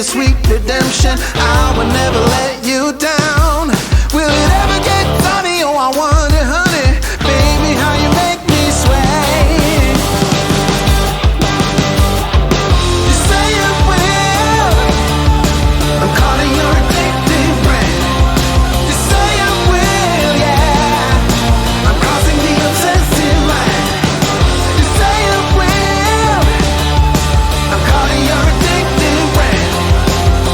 your sweet redemption. I will never let you down. Will it ever get sunny? Oh, I wonder, honey, baby, how you make me sway. You say it will. I'm calling your addictive brand. You say it will, yeah. I'm crossing the obsessive line. You say it will. I'm calling your addictive brand.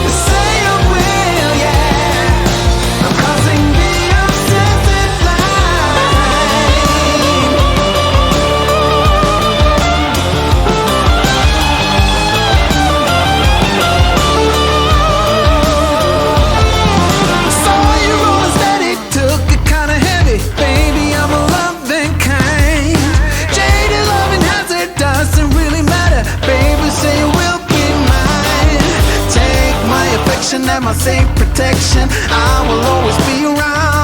You say it will, yeah. I'm crossing the obsessive line. Saw you rolling steady, took it kinda heavy. Baby, I'm a loving kind. Jaded loving hazard doesn't really matter. Baby, say you will be mine. Take my affection and my safe protection. I will always be around.